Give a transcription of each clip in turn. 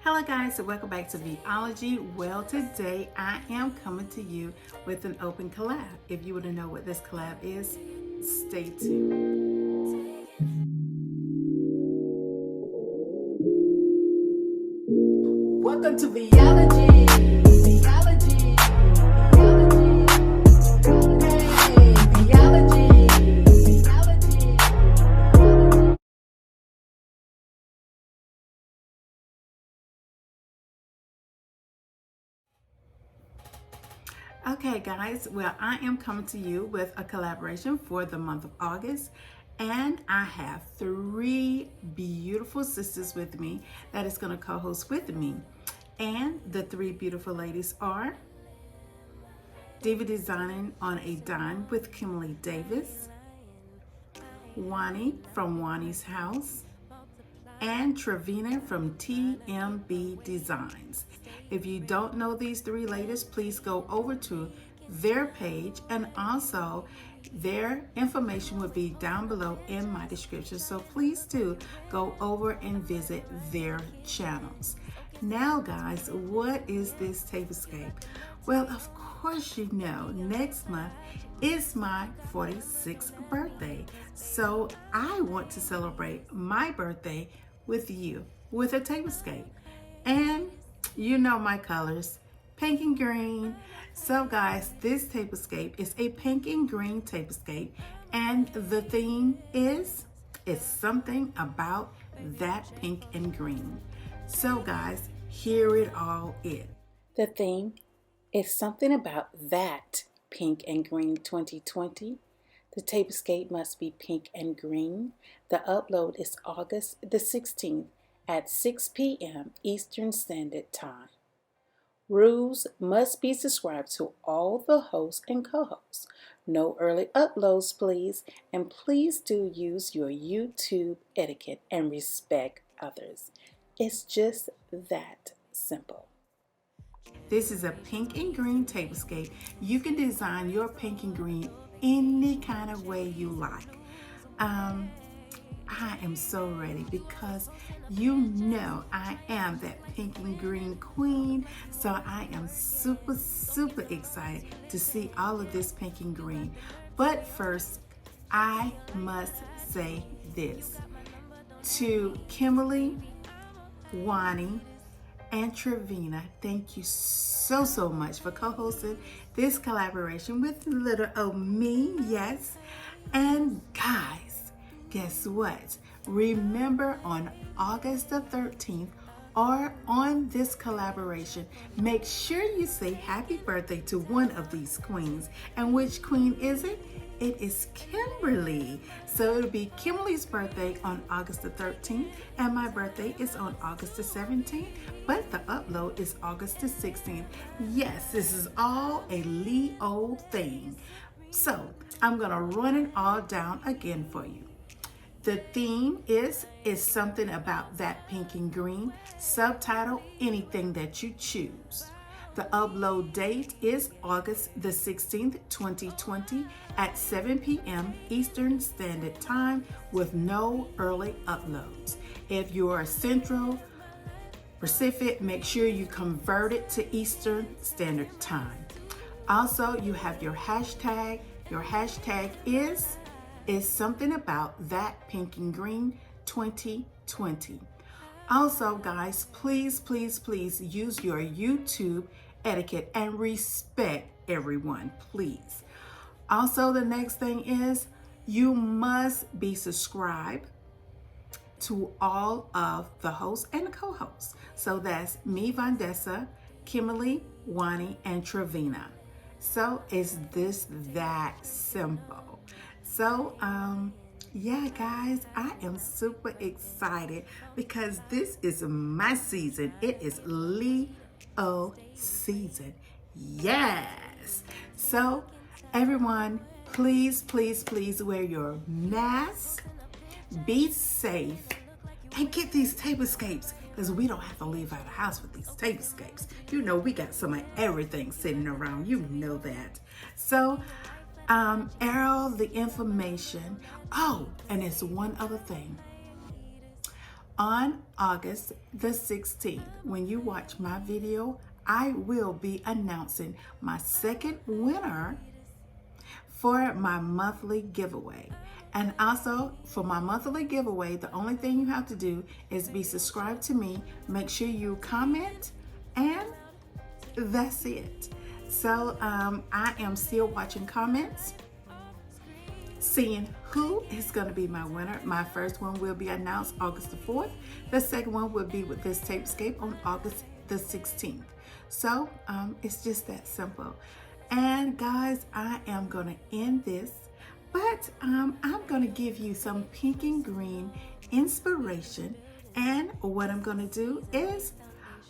Hello guys, and welcome back to Vology. Well, today I am coming to you with an open collab. If you want to know what this collab is, stay tuned. Welcome to Vology. Okay guys, well I am coming to you with a collaboration for the month of August, and I have three beautiful sisters with me that is going to co-host with me. And the three beautiful ladies are Diva Designing on a Dime with Kimberly Davis, Juani from Juani's House, and Travina from TMB Designs. If you don't know these three ladies, please go over to their page, and also their information will be down below in my description. So please do go over and visit their channels. Now guys, what is this Tablescape? Well, of course you know, next month is my 46th birthday. So I want to celebrate my birthday with you with a Tablescape. And you know my colors, pink and green. So guys, this Tablescape is a pink and green Tablescape, and the theme is, it's something about that pink and green. So guys, here it all is. The theme is something about that pink and green 2020. The Tablescape must be pink and green. The upload is August the 16th at 6 p.m. Eastern Standard Time. Rules: must be subscribed to all the hosts and co-hosts. No early uploads, please. And please do use your YouTube etiquette and respect others. It's just that simple. This is a pink and green Tablescape. You can design your pink and green any kind of way you like. I am so ready because you know I am that pink and green queen. So I am super excited to see all of this pink and green. But first, I must say this to Kimberly, Juani, and Travina. Thank you so much for co-hosting this collaboration with little old me. Yes. And guys, guess what? Remember, on August the 13th or on this collaboration, make sure you say happy birthday to one of these queens. And which queen is it? It is Kimberly. So it'll be Kimberly's birthday on August the 13th, and my birthday is on August the 17th, but the upload is August the 16th. Yes, this is all a Leo thing. So I'm gonna run it all down again for you. The theme is something about that pink and green. Subtitle: anything that you choose. The upload date is August the 16th, 2020 at 7 p.m. Eastern Standard Time with no early uploads. If you are Central Pacific, make sure you convert it to Eastern Standard Time. Also, you have your hashtag. Your hashtag is something about that pink and green 2020. Also, guys, please use your YouTube etiquette and respect everyone, please. Also, the next thing is you must be subscribed to all of the hosts and co-hosts. So that's me, Vondessa, Kimberly, Juani, and Travina. So is this that simple? So, yeah, guys, I am super excited because this is my season. It is Leo season. Yes. So, everyone, please wear your mask, be safe, and get these Tablescapes, because we don't have to leave out the house with these Tablescapes. You know, we got some of everything sitting around. You know that. So, all the information. Oh, and it's one other thing. On August the 16th, when you watch my video, I will be announcing my second winner for my monthly giveaway. And also for my monthly giveaway, the only thing you have to do is be subscribed to me. Make sure you comment, and that's it. So I am still watching comments, seeing who is going to be my winner. My first one will be announced August the 4th. The second one will be with this Tablescape on August the 16th. So it's just that simple. And guys, I am going to end this, but I'm going to give you some pink and green inspiration. And what I'm going to do is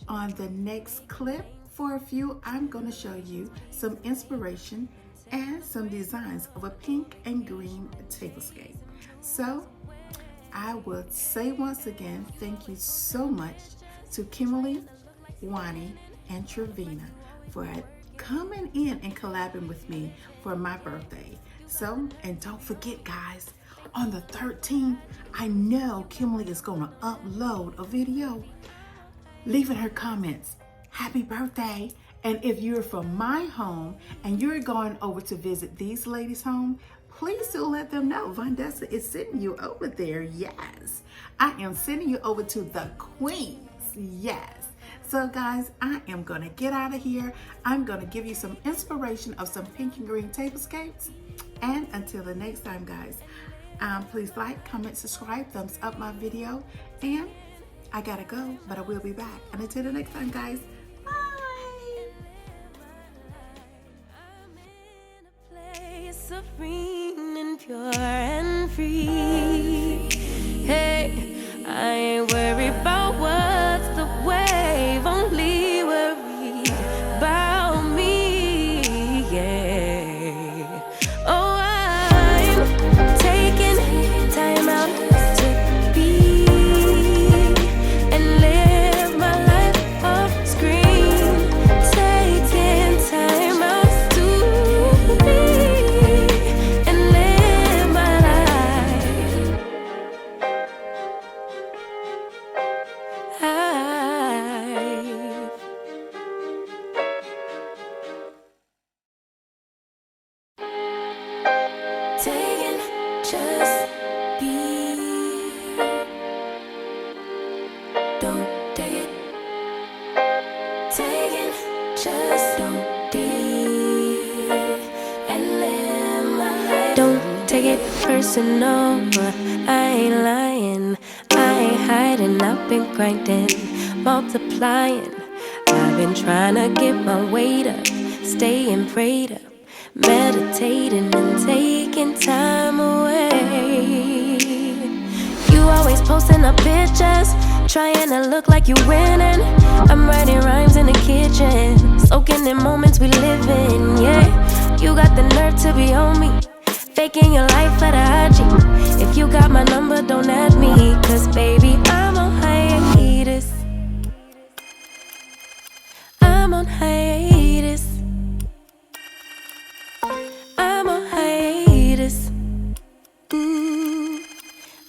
on the next clip for a few, I'm going to show you some inspiration and some designs of a pink and green tablescape. So I will say once again, thank you so much to Kimberly, Juani and Travina for coming in and collabing with me for my birthday. So, and don't forget guys, on the 13th, I know Kimberly is gonna upload a video leaving her comments, happy birthday. And if you're from my home and you're going over to visit these ladies' home, please do let them know Vondessa is sending you over there. Yes, I am sending you over to the Queens. Yes. So guys, I am gonna get out of here. I'm gonna give you some inspiration of some pink and green tablescapes. And until the next time guys, please like, comment, subscribe, thumbs up my video. And I gotta go, but I will be back. And until the next time guys, bye. Serene and pure and free. Hey, I ain't worried about what's the wave, only worry about me. Yeah. Oh, I'm taking time out to be and live my life off screen. Taking time out to be and live my life. Taking just be. Don't take it. Taking just don't be and live my life. Don't take it personal. I ain't lying. I ain't hiding. I've been grinding, multiplying. I've been trying to get my weight up, staying prayed up, meditating and taking time away. You always posting up pictures, trying to look like you winning. I'm writing rhymes in the kitchen, soaking in moments we live in. Yeah, you got the nerve to be on me, faking your life for the IG. If you got my number, don't add me, cause baby, I'm on hiatus. I'm on hiatus. I'm on hiatus.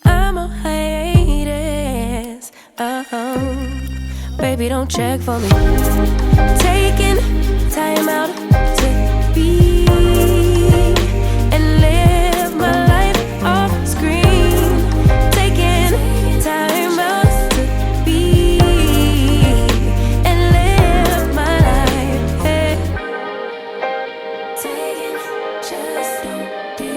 I'm on hiatus. Baby, don't check for me. Taking time out to be and live my life off screen. Taking time out to be and live my life. Hey. Taking just don't be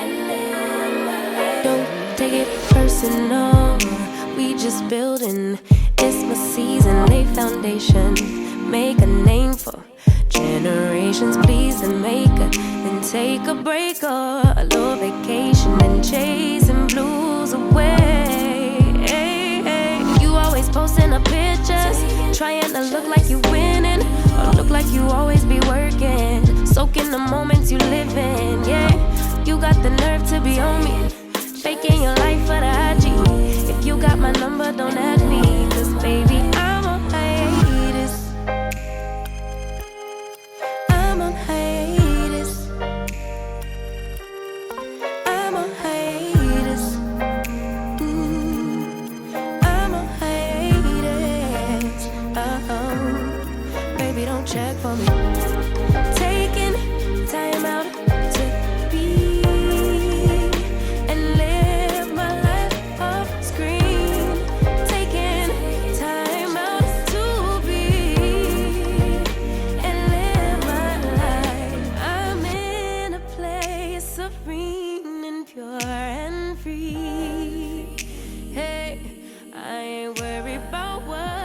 and live my life. Don't take it personal. We just building. It's my season. Lay foundation. Make a name for generations. Please and make a then take a break or a little vacation and chasing blues away. Hey, hey. You always posting up pictures, trying to look like you winning or look like you always be working, soaking the moments you live in. Yeah, you got the nerve to be on me, faking your life for the IG. If you got my number, don't add me, cause baby, I'm on hiatus. I'm on hiatus. I'm on hiatus. check for me. Taking time out to be and live my life off screen. Taking time out to be and live my life. I'm in a place serene and pure and free. Hey, I ain't worried about what